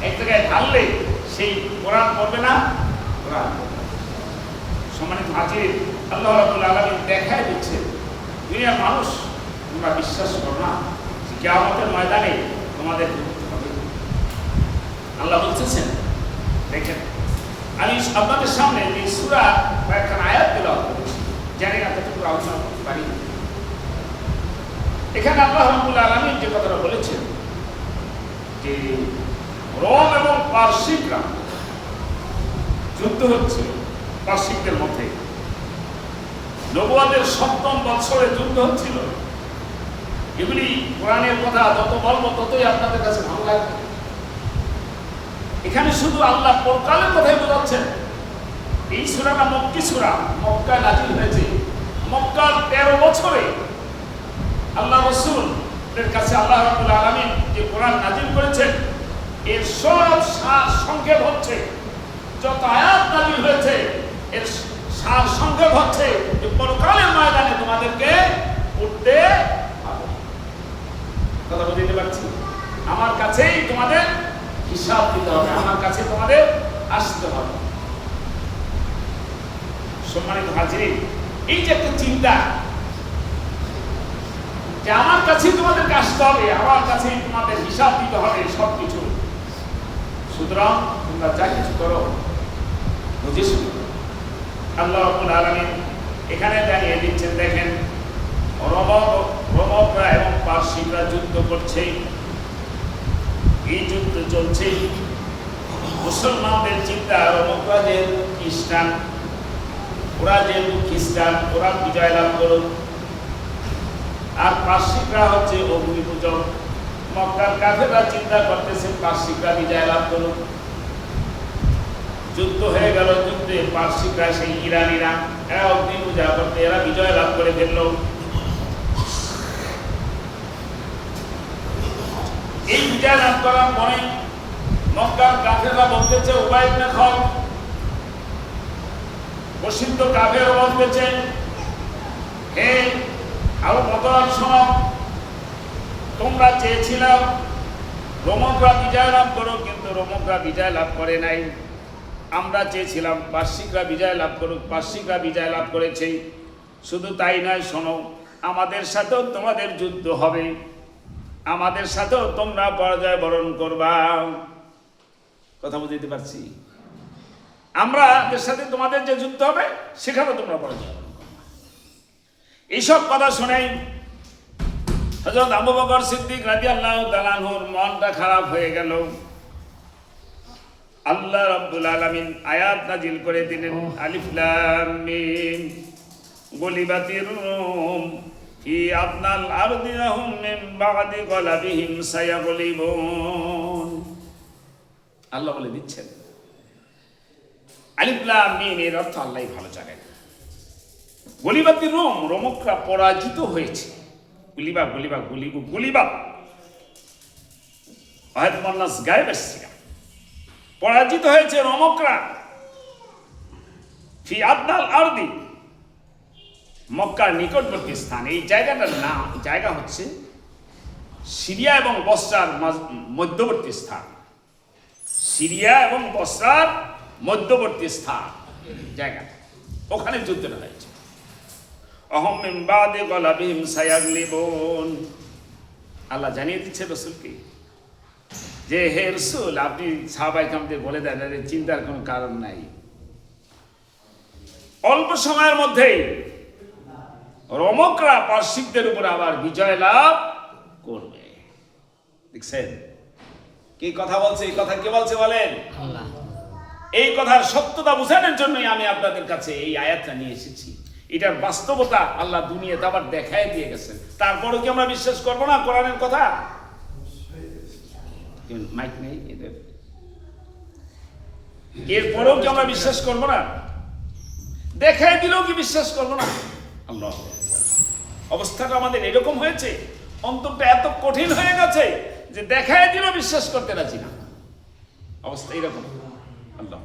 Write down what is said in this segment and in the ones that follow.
এক জায়গায় ঢাললে সেই কোরআন পড়বে না, কোরআন সম্মানিত হাজির, আল্লাহ রাব্বুল আলামিন দেখায় দিচ্ছে দুনিয়ার মানুষ তোমরা বিশ্বাস করো না যে কিয়ামতের ময়দানে তোমাদের মুক্তি হবে। আল্লাহ বলতেছেন, দেখেন আমি আপনাদের সামনে এই সূরা কয়েকটা আয়াত তেলাওয়াত করেছি, জানি না কতটুকু আলোচনা করতে পারি। এখানে আল্লাহ রাব্বুল আলামিন যে কথাটা বলেছেন যে রোম এবং পারসিকরা যুদ্ধ হচ্ছে, পারসিকদের মধ্যে নবুয়তের ৭ম বৎসরে যুদ্ধ হচ্ছিল। এগুলি কোরআনের কথা যত বলবো ততই আপনাদের কাছে ভালো লাগবে। এখানে শুধু আল্লাহ পরকালের কথাই বোঝাচ্ছেন। এই সূরাটা মক্কি সূরা, মক্কায় নাযিল হয়েছে। মক্কার ১৩ বছরে আল্লাহ রাসূলের কাছে আল্লাহ রাব্বুল আলামিন যে কোরআন নাযিল করেছেন এর সব সার সংক্ষেপ হচ্ছে, যত আয়াত নাযিল হয়েছে এর সার সংক্ষেপ হচ্ছে যে পরকালের ময়দানে তোমাদেরকে উঠতে হবে। কথা বুঝতে পারছি? আমার কাছেই তোমাদের হিসাব দিতে হবে, আমার কাছে তোমাদের আসতে হবে। সম্মানিত হাজির, এই যে একটা চিন্তা যে আমার কাছেই তোমাদেরকে আসতে হবে, আমার কাছেই তোমাদের হিসাব দিতে হবে সবকিছু, সুতরাং তোমরা যা কিছু করো বুঝে শুনো। আল্লাহ রাব্বুল আলামিন এখানে জানিয়ে দিচ্ছেন, দেখেন রোমকরা এবং পারসিকরা যুদ্ধ করছে, এই যুদ্ধ চলছে। মুসলমানদের চিন্তা রোমকরা যে খ্রিস্টান, ওরা যেহেতু খ্রিস্টান ওরা বিজয় লাভ করুক, আর পারসিকরা হচ্ছে অগ্নি পূজক। মক্কার কাফেররা চিন্তা করতেছে পারসিকরা বিজয় লাভ করুক। যুদ্ধ হয়ে গেল, যুদ্ধে পারসিকরা সেই ইরানিরা এরা অগ্নি পূজা করতে, এরা বিজয় লাভ করে ফেলল। এই বিজয় লাভ করার পরে মক্কার কাফেররা বলতেছে, উবাই ইবনে খালদ প্রসিদ্ধ কাফের বলতেছে, হে আরো বদলার শোনো, তোমরা চেয়েছিলাম রোমকরা বিজয় লাভ করো, কিন্তু রোমকরা বিজয় লাভ করে নাই। আমরা চেয়েছিলাম পারসিকরা বিজয় লাভ করুক, পারসিকরা বিজয় লাভ করেছে। শুধু তাই নয়, শোনো, আমাদের সাথেও তোমাদের যুদ্ধ হবে, আমাদের সাথেও তোমরা পরাজয় বরণ করবা। কথা বুঝতে পারছি? আমাদের সাথে তোমাদের যে যুদ্ধ হবে সেখানেও তোমরা পরাজয় বরণ করবে। এইসব কথা শুনেই হযরত আবু বকর সিদ্দিক রাদিয়াল্লাহু তাআলা আনহুর মনটা খারাপ হয়ে গেল। আল্লাহ রাব্বুল আলামিন আয়াত নাযিল করে দিলেন, আলিফ লাম মিম গুলিবাতির রূম ফি আদনাল আরদি লাহুম মিন বা'দি গলাবিহিম সায়াগলিবুন। আল্লাহ বলে দিচ্ছেন আলিফ লাম মিম এর অর্থ আল্লাহই ভালো জানেন। গুলিবাতির রূম, রোমকরা পরাজিত হয়েছে। গুলিবা পরাজিত হয়েছে রোমকরা। ফি আদনাল আরদি, মক্কার নিকটবর্তী স্থান। এই জায়গাটার নাম, জায়গা হচ্ছে সিরিয়া এবং বসরার মধ্যবর্তী স্থান। সিরিয়া এবং বসরার মধ্যবর্তী স্থান জায়গা, ওখানে যুদ্ধটা হয়েছে। অহম মিন বাদি গলাবিহিম সায়াগলিবুন। আল্লাহ জানিয়ে দিচ্ছে রাসূলকে যে, হে রাসূল, আপনি সাহাবায়ে কেরামদের বলে দেন, চিন্তার কোনো কারণ নাই, অল্প সময়ের মধ্যেই রোমকরা পারসিকদের উপর আবার বিজয় লাভ করবে। দেখছেন কি কথা বলছে? এই কথা কে বলছে বলেন? আল্লাহ। এই কথার সত্যতা বোঝানোর জন্যই আমি আপনাদের কাছে এই আয়াতটা নিয়ে এসেছি। এটার বাস্তবতা আল্লাহ দুনিয়াতে আবার দেখায় দিয়ে গেছেন। তারপরেও কি আমরা বিশ্বাস করবো না কোরআনের কথা? মাইক নেই এদের, এরপরেও কি আমরা বিশ্বাস করবো না? দেখায় দিলেও কি বিশ্বাস করবো না? আল্লাহ, অবস্থাটা আমাদের এরকম হয়েছে, অন্তরটা এত কঠিন হয়ে গেছে যে দেখায় দিলেও বিশ্বাস করতে রাজি না। অবস্থা এরকম। আল্লাহ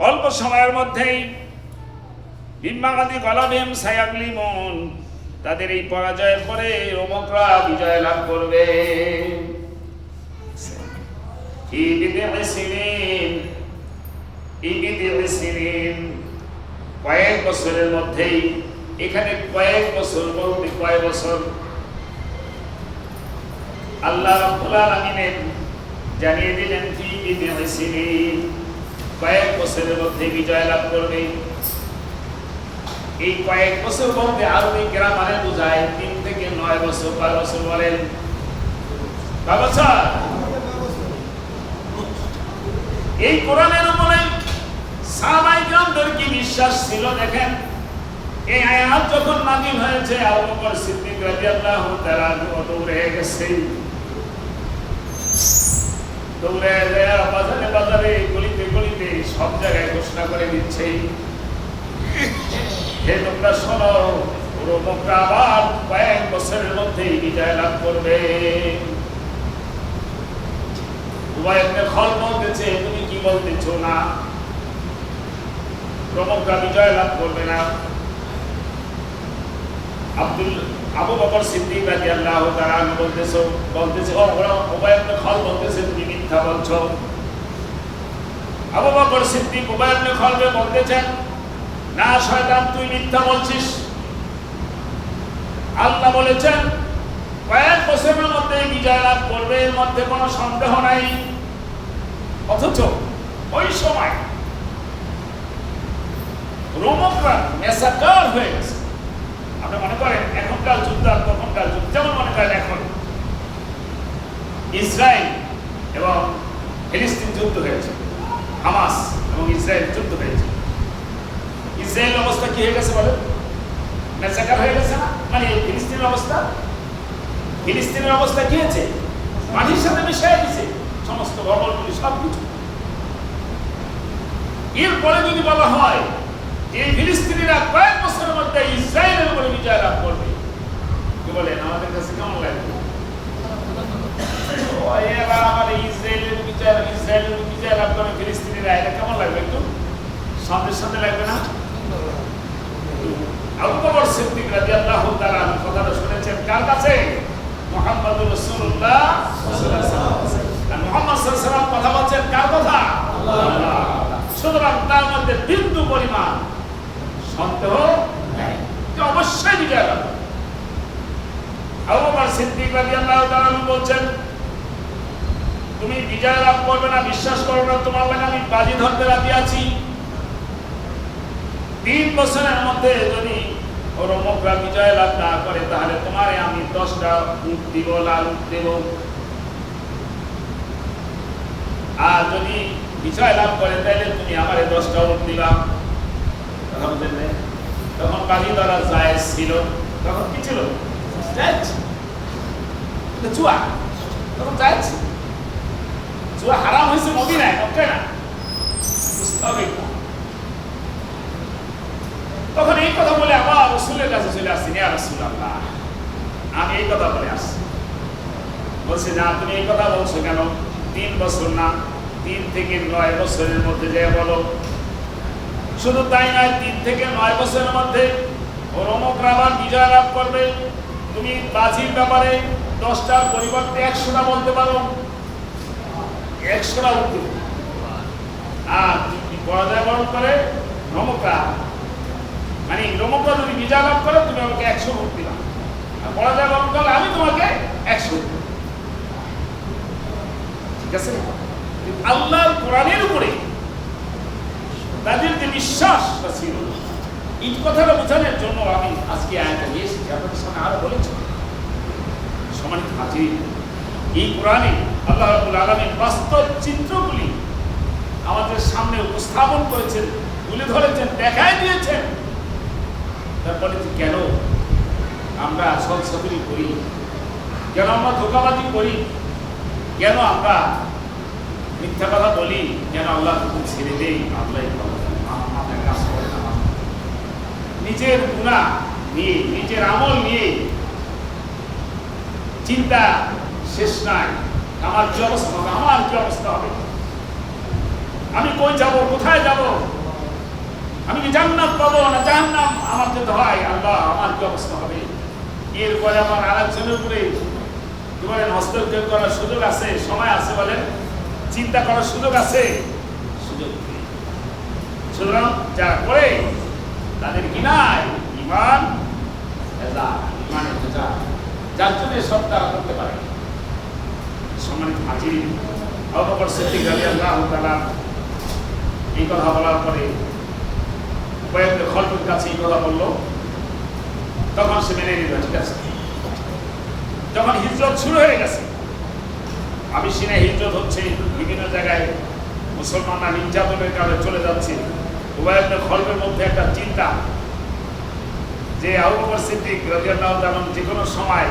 অল্প সময়ের মধ্যেই তাদের এই পরাজয়ের পরে রোমকরা বিজয় লাভ করবে। সিনিন সিনিন, কয়েক বছরের মধ্যেই। এখানে কয়েক বছর বলতে কয় বছর? আল্লাহ রাব্বুল আলামিন জানিয়ে দিলেন ফি সিনিন, কয়েক বছরের মধ্যে বিজয় লাভ করবে। এই কয়েক বছর বলতে আরবি গ্রামারে বোঝায় 3 থেকে 9 বছর। কয় বছর বলেন? কয় বছর? এই কোরআনের উপরে সাহাবায়ে কিরামদের কি বিশ্বাস ছিল দেখেন। এই আয়াত যখন নাযিল হয়েছে, আবু বকর সিদ্দিক রাদিয়াল্লাহু তাআলা দৌড়ে গেছে, দৌড়ে বাজারে বাজারে গলিতে গলিতে সব জায়গায় ঘোষণা করে দিচ্ছে, হে তোমরা শোনো, রোমকরা আবার কয়েক বছরের মধ্যেই বিজয় লাভ করবে। উবাই ইবনে খালদ বলতেছে, তুমি কি বলতেছো না রোমকরা বিজয় লাভ করবে না? আবু বকর সিদ্দিক রাদিয়াল্লাহু তাআলা বলতেছে উবাই ইবনে খালদ বলতেছে তুমি মিথ্যা বলছো। আবু বকর সিদ্দিক উবাই ইবনে খালদকে বলতেছেন, না শয়তান, তুই মিথ্যা বলছিস। আল্লাহ বলেছেন কয়েক বছরের মধ্যে বিজয় লাভ করবে, এর মধ্যে কোনো সন্দেহ নাই। অথচ ওই সময় রোমকরা মেসাকার হয়ে গেছে। আপনি মনে করেন এখনকার যুদ্ধ আর তখনকার যুদ্ধ, যেমন মনে করেন এখন ইসরায়েল এবং ফিলিস্তিন যুদ্ধ হয়েছে, হামাস এবং ইসরায়েল যুদ্ধ হয়েছে। ইসরায়েল অবস্থা কি হয়ে গেছে বলেন? মেসাকার হয়ে গেছে না? মানে ফিলিস্তিনের অবস্থা কি হয়েছে? মাটির সাথে মিশিয়ে দিয়েছে সমস্ত ভবনগুলি, সবকিছু। এরপরে যদি বলা হয় যে ফিলিস্তিনিরা কয়েক বছরের মধ্যে ইসরায়েলের উপরে বিজয় লাভ করবে, কি বলেন? আমাদের কাছে কেমন লাগবে? এবার আমাদের ইসরায়েলের বিজয় লাভ করে ফিলিস্তিনিরা, এটা কেমন লাগবে? একটু সাথে লাগবে না? আবু বকর সিদ্দিক রাদিয়াল্লাহু তাআলা কথাটা শুনেছেন কার কাছে? মুহাম্মদুর রাসূলুল্লাহ সাল্লাল্লাহু আলাইহি ওয়াসাল্লাম। মুহাম্মদ সাল্লাল্লাহু আলাইহি ওয়াসাল্লাম কথা বলছেন কার কথা? আল্লাহ। সুতরাং তার মধ্যে বিন্দু পরিমাণ সন্দেহ নাই যে অবশ্যই বিজয় লাভ। আবু বকর সিদ্দিক রাদিয়াল্লাহু তাআলা বলছেন, তুমি বিজয় লাভ করবে না, বিশ্বাস করো না, তোমার লাগে আমি বাজি ধরতে রাজি আছি। 3 বছরের মধ্যে যদি রোমকরা বিজয় লাভ না করে, তাহলে তোমারে আমি 10টা উট দিব, লাল উট দেব। আর যদি বিজয় লাভ করে তাহলে তুমি আমারে 10টা উট দিবা। তখন বাজি ধরা জায়েজ ছিল। তখন কি ছিল? জায়েজ। জুয়া তখন জায়েজ। জুয়া হারাম হয়েছে মদিনায়, মক্কায় না। বুঝতে হবে। তখন এই কথা বলে আবার রাসূলের কাছে চলে আসছি, ইয়া রাসূলুল্লাহ, আমি এই কথা বলে আসছি। বলছি, না তুমি এই কথা বলছো কেন? 3 বছর না, 3 থেকে 9 বছরের মধ্যে যে বলো। শুধু তাই নয়, 3 থেকে 9 বছরের মধ্যে রোমকরা আবার বিজয় লাভ করবে। তুমি বাজির ব্যাপারে 10টার পরিবর্তে 100টা বলতে পারো, 100টা উঠবে। আর পরাজয় বরণ করে রোমকরা, মানে রোমকরা যদি বিজয় লাভ করে তুমি আমাকে 100 ভোট দিবা, আর পরাজয় বরণ করলে আমি তোমাকে 100 দেব। ঠিক আছে? আল্লাহর কোরআনের উপরে তাদের যে বিশ্বাসটা ছিল, এই কথাটা বোঝানোর জন্য আমি আজকে আয়াতটা নিয়ে এসেছি, আপনাদের সামনে আরো বলেছি। সম্মানিত হাজির, এই কোরআনে আল্লাহ রাব্বুল আলামিন বাস্তব চিত্রগুলি আমাদের সামনে উপস্থাপন করেছেন, তুলে ধরেছেন, দেখাই দিয়েছেন। তারপরে কেন আমরা সলসবরি করি, কেন আমরা ধোঁকাবাজি করি, কেন আমরা মিথ্যা কথা বলি, কেন আল্লাহ ছেড়ে দেই, আল্লাহ আমাদের কাজ করে না। নিজের গুনাহ নিয়ে, নিজের আমল নিয়ে চিন্তা শেষ নাই। আমার কি অবস্থা হবে, আমার কি অবস্থা হবে, আমি কই যাব, কোথায় যাব, আমি কি জান্নাত পাবো না জাহান্নাম আমার যেতে হয়, আল্লাহ আমার কি অবস্থা হবে। এরপরে আমার আরেকজনের উপরে হস্তক্ষেপ করার সুযোগ আছে, সময় আছে বলেন? চিন্তা করার সুযোগ আছে? সুযোগ নেই। সুতরাং যারা করে তাদের কি নাই? ইমান ইমানের ভেজা, যার জন্য সব তারা করতে পারে। সম্মানিত হাজির, আবু বকর সিদ্দিক রাদিয়াল্লাহু তাআলা এই কথা বলার পরে উবাই ইবনে খালদের কাছে এই কথা বলল, তখন সে মেনে নিল, ঠিক আছে। যখন হিজরত শুরু হয়ে গেছে, আবিসিনা হিজরত হচ্ছে, বিভিন্ন জায়গায় মুসলমানরা নির্যাতনের কারণে চলে যাচ্ছে, উবাই ইবনে খালদের মধ্যে একটা চিন্তা যে আবু বকর সিদ্দিক রাদিয়াল্লাহু তাআলা যে কোনো সময়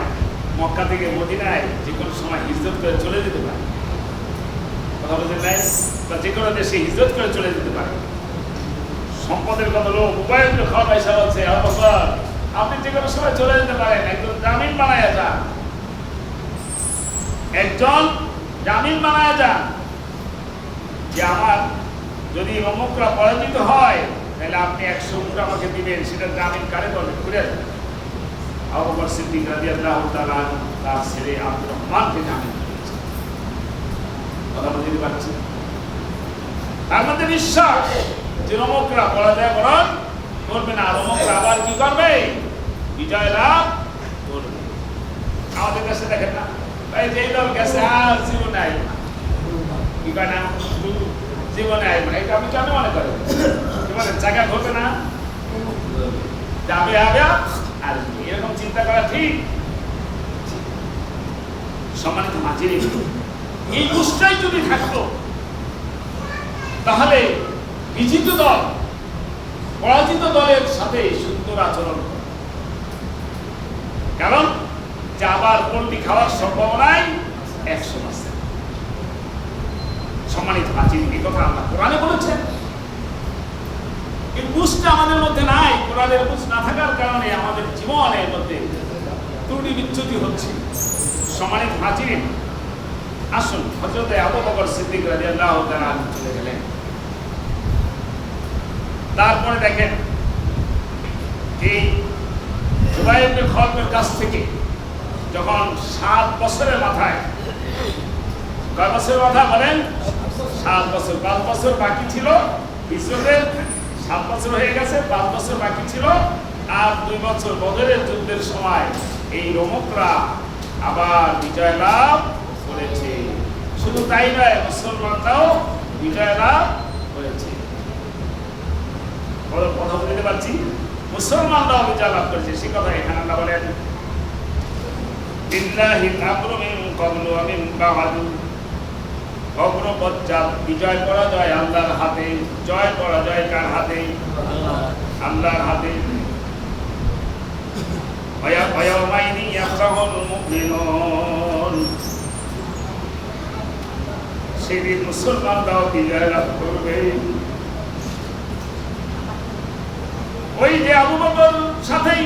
মক্কা থেকে মদিনায় যে কোনো সময় হিজরত করে চলে যেতে পারে, কথা বলতে নাই, বা যে কোনো দেশে হিজরত করে চলে যেতে পারে। সম্পদের কত লোক উবাই ইবনে খালদ পয়সা বলছে, আবু বকর আপনি যে কোনো সময় চলে যেতে পারেন, একজন জামিন বানায়া যান, একজন জামিন বানায়া যান যে আমার যদি রোমকরা পরাজিত হয় তাহলে আপনি 100 উট আমাকে দিবেন, সেটা জামিন কারে করবেন? ঘুরে আবু বকর সিদ্দিক রাদিয়াল্লাহু তাআলা তার ছেলে আব্দুর রহমানকে জামিন দিয়েছেন। কথা বুঝতে পারছেন? তার মধ্যে বিশ্বাস যে রোমকরা পরাজয় বরণ করবে না, রোমকরা আবার কি করবে? বিজয় লাভ করবে। আমাদের কাছে দেখেন না, ভাই যেই দল গেছে আর জীবনে আইব না, কি কয় না, জীবনে আইব না। এটা আমি কেন মনে করি? জীবনে জায়গা ঘটে না, যাবে হবে আর এরকম চিন্তা করা ঠিক? সম্মানিত হাজির, এই বুঝটাই যদি থাকতো তাহলে বিজিত দল পরাজিত দলের সাথে সুন্দর আচরণ করে। কারণ যে আবার পল্টি খাওয়ার সম্ভাবনায় 100%। সম্মানিত হাজির, এই কথা আল্লাহ কোরআনে বলেছেন। এই বুঝটা আমাদের মধ্যে নাই। কোরআনের বুঝ না থাকার কারণে আমাদের জীবনের মধ্যে ত্রুটি বিচ্যুতি হচ্ছে। সম্মানিত হাজির, আসুন হযরত আবু বকর সিদ্দিক রাদিয়াল্লাহু তাআলা চলে গেলেন। তারপরে দেখেন এই উবাই ইবনে খালদের কাছ থেকে যখন 7 বছরের মাথায়, কয় বছরের মাথা বলেন? 7 বছর। 5 বছর বাকি ছিল হিজরতের, 7 বছর হয়ে গেছে, 5 বছর বাকি ছিল, আর 2 বছর বদরের যুদ্ধের সময় এই রোমকরা আবার বিজয় লাভ করেছে। শুধু তাই নয়, মুসলমানরাও বিজয় লাভ করেছে। কথা বলতে পারছি, মুসলমানরাও বিজয় লাভ করেছে, সে কথা এখানে আল্লাহ বলেন, লিল্লাহিল আমরু মিন ক্বাবলু ওয়া মিন বা'দু। অগ্রপশ্চাৎ বিজয় পরাজয় আল্লাহর হাতে। জয় পরাজয় কার হাতে? আল্লাহর হাতে। ওয়ায়াউমাইনি ইয়াফরাহুল মুমিনুন। সেদিন মুসলমানরাও বিজয় লাভ করবে। ওই যে আবু বকর সাথেই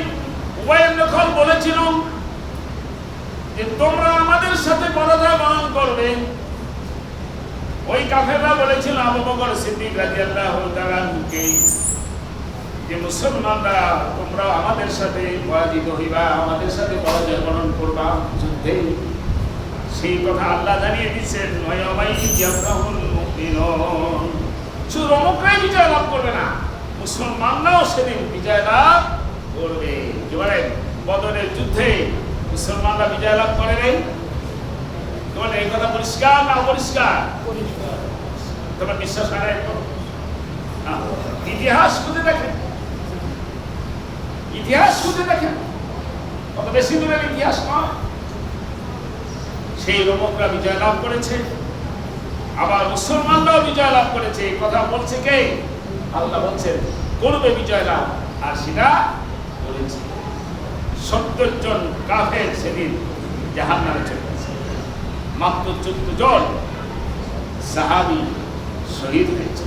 উবাই ইবনে খালদ বলেছিল যে তোমরা আমাদের সাথে পরাজয় বরণ করবে। ওই কাফেররা বলেছিল আবু বকর সিদ্দিক রাদিয়াল্লাহু তাআলা কে যে মুসলমানরা তোমরা আমাদের সাথে পরাজিত হইবা, আমাদের সাথে পরাজয় বরণ করবা যুদ্ধে। সেই কথা আল্লাহ জানিয়ে দিচ্ছেন, ওয়ায়াউমাইনি ইয়াফরাহুল মুমিনুন। শুধু রোমকরাই বিজয় লাভ করবে না, মুসলমানরাও সেদিন বিজয় লাভ করবে। এবারে বদরের যুদ্ধে মুসলমানরা বিজয় লাভ করে নাই? তোমার এই কথা পরিষ্কার না অপরিষ্কার? তোমার বিশ্বাস হয় না? ইতিহাস খুঁজে দেখেন, ইতিহাস খুঁজে দেখেন, কত বেশি দূরের ইতিহাস নয়। সেই রোমকরা বিজয় লাভ করেছে, আবার মুসলমানরাও বিজয় লাভ করেছে। এই কথা বলছে কে? আল্লাহ বলছেন করবে বিজয় লাভ, আর সেটা করেছে। 70 জন কাফের সেদিন জাহান্নামে চলে গেছে, মাত্র 14 জন সাহাবী শহীদ হয়েছে।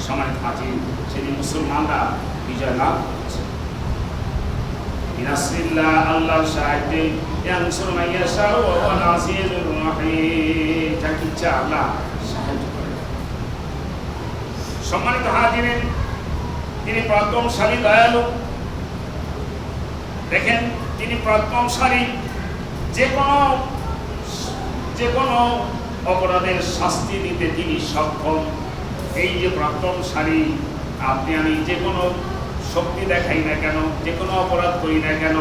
সম্মানিত হাজির, সেদিন মুসলমানরা বিজয় লাভ করেছে। বিনাসরিল্লাহ, আল্লাহর সাহায্যে, ইয়ানসুরু মান ইয়াশাউ ওয়া হুয়াল আজিজুর রাহিম। যাকে ইচ্ছা আল্লাহ সাহায্য করেন। সম্মানিত হাজিরিন, তিনি পরাক্রমশালী, দয়ালু। দেখেন, তিনি পরাক্রমশালী। যে কোনো অপরাধের শাস্তি দিতে তিনি সক্ষম। এই যে প্রত্যমশালী, আপনি আমি যে কোনো শক্তি দেখাই না কেন, যে কোনো অপরাধ করি না কেন,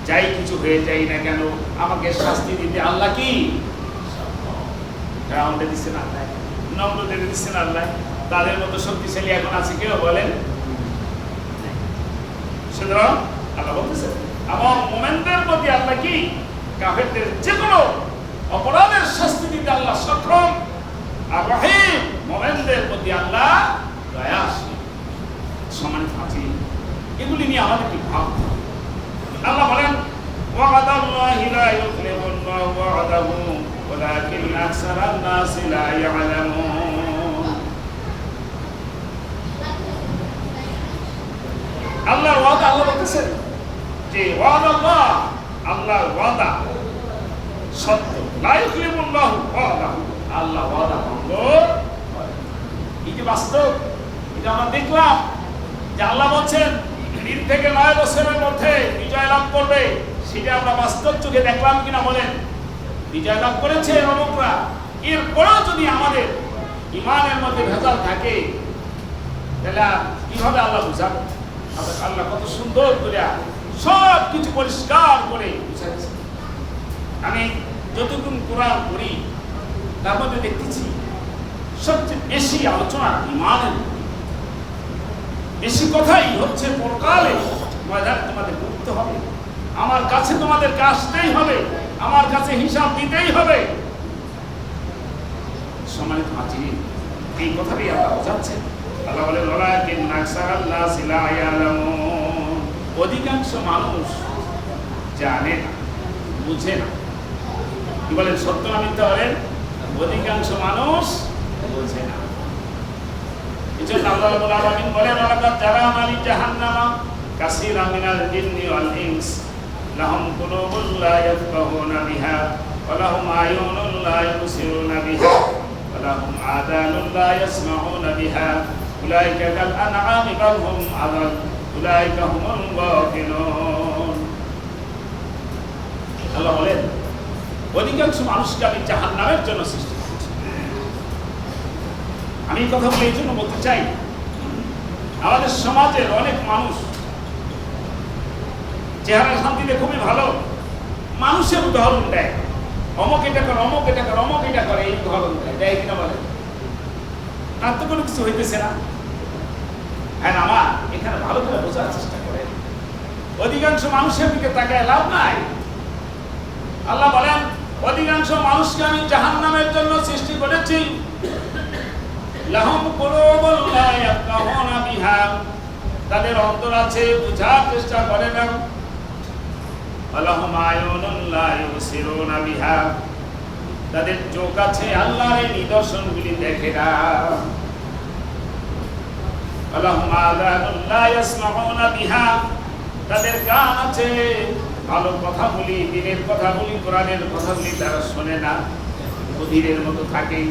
যাই কিছু হয়ে যাই না কেন, আমাকে শাস্তি দিতে আল্লাহ কি গ্রাউন্ডে দিচ্ছেন আল্লাহ, নম্র দিয়ে দিচ্ছেন আল্লাহ। তাদের মতো শক্তিশালী এখন আছে কেউ বলেন? সুতরাং আল্লাহ বলতেছেন এবং মোমেনদের প্রতি আল্লাহ কি কাফেরদের যে কোনো অপরাধের শাস্তি দিতে আল্লাহ সক্ষম। আর রহিম, মোমেনদের প্রতি আল্লাহ দয়াশীল। সম্মানিত হাজির, এগুলি নিয়ে আমাদের কি ভাবতে হবে? আল্লাহ বলেন ওয়াদাল্লাহি লা ইউখলিফুল্লাহু ওয়াদাহু ওয়ালাকিন আকসারান নাসি লা ইয়ালামুন। আল্লাহর ওয়াদা, আল্লাহ বলতেছেন যে ওয়াদাল্লাহ, আল্লাহর ওয়াদা সত্য, লা ইউখলিফুল্লাহু ওয়াদাহু, আল্লাহ ওয়াদা ভঙ্গ করে। এই যে বাস্তব, এটা আমরা দেখলাম যে আল্লাহ বলছেন 3 থেকে 9 বছরের মধ্যে বিজয় লাভ করবে, সেটা আমরা বাস্তব চোখে দেখলাম কিনা বলেন? বিজয় লাভ করেছে রোমকরা। এরপরেও যদি আমাদের ইমানের মধ্যে ভেজাল থাকে, তাহলে কিভাবে আল্লাহ বুঝাবে? আল্লাহ কত সুন্দর করে সব কিছু পরিষ্কার করে বুঝাচ্ছে। আমি যতক্ষণ কোরআন পড়ি তার মধ্যে দেখতেছি সবচেয়ে বেশি আলোচনা ইমানের, বেশি কথাই হচ্ছে পরকালে ময়দানে তোমাদের করতে হবে, আমার কাছে তোমাদেরকে আসতেই হবে, আমার কাছে হিসাব দিতেই হবে। সম্মানিত হাজির, এই কথাটাই আল্লাহ বোঝাচ্ছেন। আল্লাহ বলেন ওয়ালাকিন আকসারান নাসি লা ইয়ালামুন, অধিকাংশ মানুষ জানে না, বুঝে না। কি বলেন, সত্য না মিথ্যা বলেন? অধিকাংশ মানুষ বুঝে না। এজন্য আল্লাহ রাব্বুল আলামিন বলেন ওয়ালাকাদ জারানা লি জাহান্নামা কাসীরাম মিনাল জিন্নি ওয়াল ইনস লাহুম কুলুবুন লা ইয়াফকাহুনা বিহা ওয়া লাহুম আয়ুনুন লা ইবসিরুনা বিহা ওয়া লাহুম আযানুন লা ইয়াসমাউনা বিহা উলাইকা কাল আনআমি বাল হুম আযাল উলাইকা হুমুল গাফিলুন। আল্লাহ বলেন অধিকাংশ মানুষকে আমি জাহান্নামের জন্য সৃষ্টি করেছি। আমি এই কথা বলে এই জন্য বলতে চাই, আমাদের সমাজের অনেক মানুষ চেহারা শান্তিতে খুবই ভালো, মানুষের উদাহরণ দেয়, অমুক এটা করে, অমুক এটা করে, অমুক এটা করে, এই উদাহরণ দেয় কিনা বলে? তার তো কোনো কিছু হইতেছে না। হ্যাঁ, আমার এখানে ভালো করে বোঝার চেষ্টা করে, অধিকাংশ মানুষের দিকে তাকায় লাভ নাই। আল্লাহ বলেন অধিকাংশ মানুষকে আমি জাহান্নামের জন্য সৃষ্টি করেছি। লাহুম কুলুবুন লা ইয়াফকাহুনা বিহা, তাদের অন্তর আছে, বুঝার চেষ্টা করে না। ওয়া লাহুম আয়ুনুন লা ইবসিরুনা বিহা, তাদের চোখ আছে, আল্লাহর এই নিদর্শনগুলি দেখে না। ওয়া লাহুম আযানুন লা ইয়াসমাউনা বিহা, তাদের কান আছে, ভালো কথা বলি, দিনের কথা বলি, কোরআনের কথা বলি, তারা শোনে না, বধিরের মতো থাকে।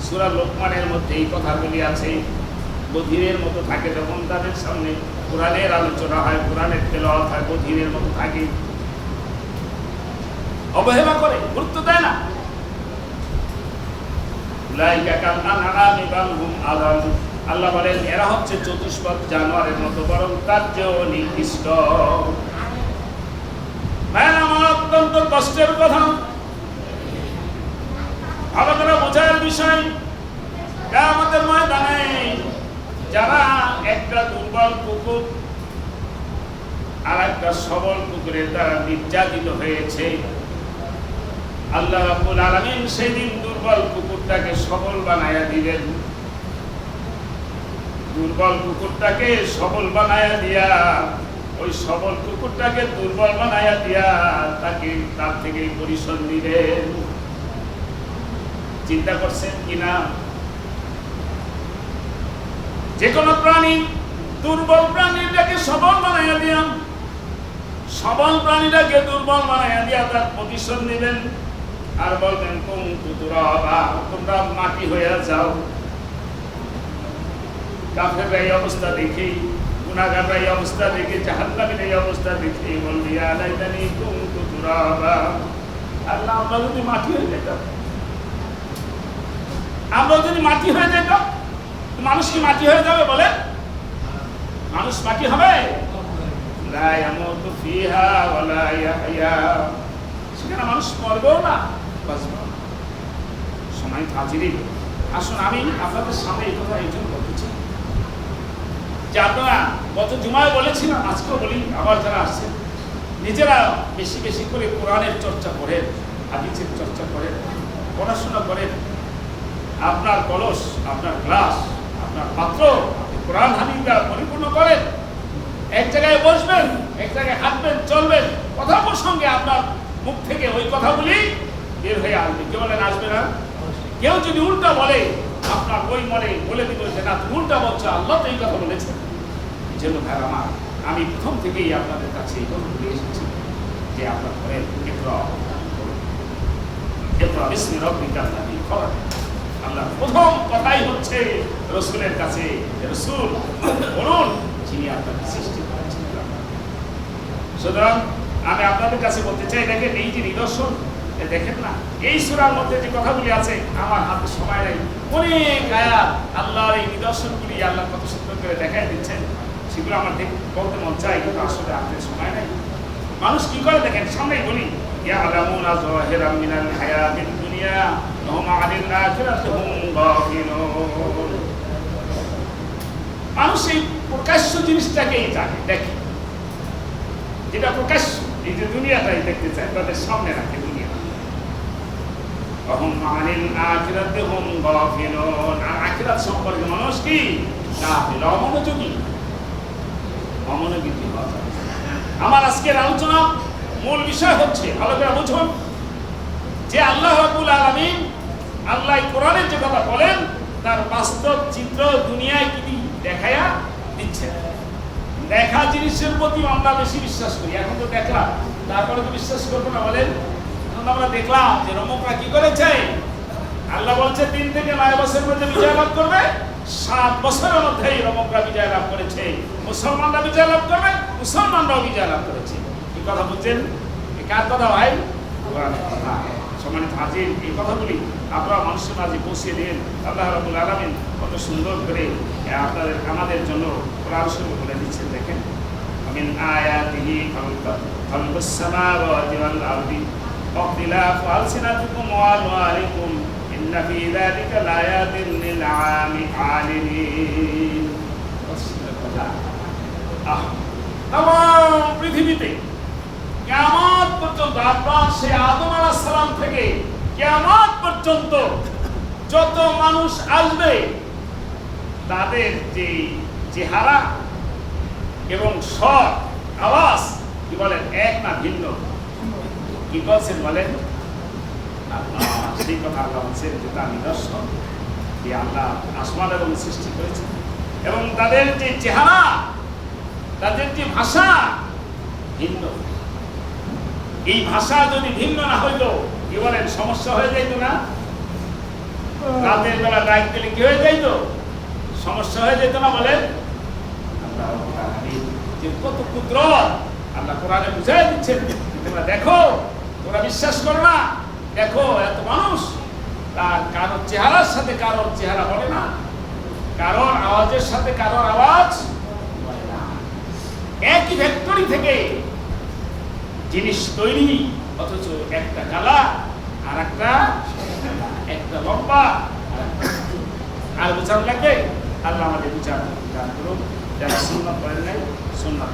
সূরা লোকমানের মধ্যে এই কথাগুলি আছে, বধিরের মতো থাকে। যখন তাদের সামনে কোরআনের আলোচনা হয়, কোরআনের তেলাওয়াত হয়, বধিরের মতো থাকে, অবহেলা করে, গুরুত্ব দেয় না। উলাইকা কাল আনআমি বাল হুম আযাল, আল্লাহ বলেন এরা হচ্ছে চতুষ্পদ জানোয়ারের মতো, বরং তার চেয়েও নিকৃষ্ট। আমার অত্যন্ত কষ্টের কথা, ভালো করে বোঝার বিষয়। কিয়ামতের ময়দানে যারা একটা দুর্বল কুকুর আর একটা সবল কুকুরের দ্বারা নির্যাতিত হয়েছে, আল্লাহ রাব্বুল আলামিন সেদিন দুর্বল কুকুরটাকে সবল বানায়া দিবেন। দুর্বল কুকুরটাকে সবল বানায়া দিয়া, ওই সবল কুকুরটাকে দুর্বল বানায়া দিয়া তাকে তার থেকে পরিশোধ দিবেন। চিন্তা করছেন কিনা? যে কোনো প্রাণী দুর্বল প্রাণীটাকে সবল বানাইয়া দিয়া, সবল প্রাণীটাকে দুর্বল বানাইয়া দিয়া তার প্রতিশোধ নেবেন আর বলবেন কুনতু তুরাবা, তোমরা মাটি হয়ে যাও। কাফেররা এই অবস্থা দেখি, গুনাহগাররা এই অবস্থা দেখে, জাহান্নামীরা এই অবস্থা দেখে বলবি ইয়া লাইতানি কুনতু তুরাবা, আল্লাহ আমরা যদি মাটি হয়ে যেতাম। আমরা যদি মাটি হয়ে যেত, মানুষ কি মাটি হয়ে যাবে বলে? মানুষ মাটি হবে? লা ইয়ামুতু ফিহা ওয়া লা ইয়াহইয়া, সেখানে মানুষ মরবেও না, বাঁচবেও না। সম্মানিত হাজিরিন, আসুন আমি আপনাদের সামনে এই কথা এই জন্য বলতে চাই যে আপনারা গত জুমায় বলেছিলাম, আজকেও বলি, আবার যারা আসছেন নিজেরা বেশি বেশি করে কোরআনের চর্চা করেন, হাদিসের চর্চা করেন, পড়াশোনা করেন। আপনার কলস, আপনার গ্লাস, আপনার পাত্র কোরআন হাদিস দ্বারা পরিপূর্ণ করেন। এক জায়গায় বসবেন, এক জায়গায় হাঁটবেন, চলবেন, কথা প্রসঙ্গে আপনার মুখ থেকে ওই কথাগুলি বের হয়ে আসবে। কেউ বলেন আসবে না? কেউ যদি উল্টা বলে, আপনার ওই মনে বলে দিতে যে না তুমি উল্টা বলছো, আল্লাহ তো এই কথা বলেছেন। এই জন্য ভাই আমার, আমি প্রথম থেকেই আপনাদের কাছে এই কথা বলে এসেছি যে আপনার ঘরে বিসমি রাব্বিকা আল্লাযী খলাক। আল্লাহ প্রথম কথাই হচ্ছে রাসূলের কাছে, রাসূল বলুন যিনি আপনাকে সৃষ্টি করেছেন। সুতরাং আমি আপনাদের কাছে বলতে চাই, দেখেন এই যে নিদর্শন, দেখেন না এই সূরার মধ্যে যে কথাগুলি আছে, আমার হাতে সময় নেই, অনেক আয়াত আল্লাহর এই নিদর্শনগুলি আল্লাহ কত সুন্দর করে দেখাই দিচ্ছেন, সেগুলো আমার বলতে মন চাই, কিন্তু আসলে হাতে সময় নেই। মানুষ কি করে দেখেন, সামনেই বলি, ইয়ালামুনা যাহিরাম মিনাল হায়াতিদ দুনিয়া ওয়া হুম আনিল আখিরাতি হুম গাফিলুন। মানুষ এই প্রকাশ্য জিনিসটাকেই জানে, দেখে যেটা প্রকাশ্য, এই যে দুনিয়াটাই দেখতে চায়, তাদের সামনে রাখে দুনিয়া। ওয়া হুম আনিল আখিরাতি হুম গাফিলুন, আর আখিরাত সম্পর্কে মানুষ কি গাফিল, অমনোযোগী, অমনোযোগী হয়। আমার আজকের আলোচনা মূল বিষয় হচ্ছে, ভালো করে বুঝুন, যে আল্লাহ রাব্বুল আলামিন আল্লাহ কোরআনের যে কথা বলেন তার বাস্তব চিত্র দুনিয়ায় কি দেখায়া দিচ্ছেন। দেখা জিনিসের প্রতি আমরা বেশি বিশ্বাস করি। এখন তো দেখলাম, তারপরে তো বিশ্বাস করবো না বলেন? এখন আমরা দেখলাম যে রোমকরা কি করেছে, আল্লাহ বলছে 3 থেকে 9 বছরের মধ্যে বিজয় লাভ করবে, 7 বছরের মধ্যেই রোমকরা বিজয় লাভ করেছে। মুসলমানরা বিজয় লাভ করবে, মুসলমানরাও বিজয় লাভ করেছে। কি কথা বুঝছেন? কার কথা ভাই? কোরআনের কথা। সম্মানিত হাজির, এই কথাগুলি আপনারা মানুষের মাঝে পৌঁছে দিন। আল্লাহ রাব্বুল আলামিন কত সুন্দর করে আপনাদের আমাদের জন্য কোরআন শরীফ বলে দিচ্ছেন। দেখেন, মিন আয়াতিহি খালকুস সামাওয়াতি ওয়াল আরদি ওয়া ইখতিলাফু আলসিনাতিকুম ওয়া আলওয়ানিকুম ইন্না ফি যালিকা লায়াতিন লিল আলিমিন। তাম পৃথিবীতে কিয়ামত পর্যন্ত, আপনার সে আদম আলাইহিস সালাম থেকে কিয়ামত পর্যন্ত যত মানুষ আসবে, তাদের যে চেহারা এবং স্বর, আওয়াজ কি বলেন, এক না ভিন্ন? কি বলছেন বলেন? সেই কথা আল্লাহ বলছেন যে তার নিদর্শন, যে আল্লাহ আসমান এবং সৃষ্টি করেছেন, এবং তাদের যে চেহারা, তাদের যে ভাষা ভিন্ন। এই ভাষা যদি ভিন্ন না হইতো, কি বলেন, সমস্যা হয়ে যাইতো না? রাতের বেলা ডাক দিলে কি হয়ে যাইতো? সমস্যা হয়ে যেত না বলেন? যে কত কুদরত আল্লাহ কোরআনে বুঝাই দিচ্ছেন, তোমরা দেখো, তোমরা বিশ্বাস করো না, দেখো এত মানুষ, তার কারোর চেহারার সাথে কারোর চেহারা বলে না, কারোর আওয়াজের সাথে কারোর আওয়াজ বলে না। একই ফ্যাক্টরি থেকে জিনিস তৈরি, অথচ একটা কালা আর একটা লম্বা। আর বোঝানো লাগবে, আল্লাহ আমাদের বিচার করুন। যারা সুন্নাত করেন নাই, সুন্নাত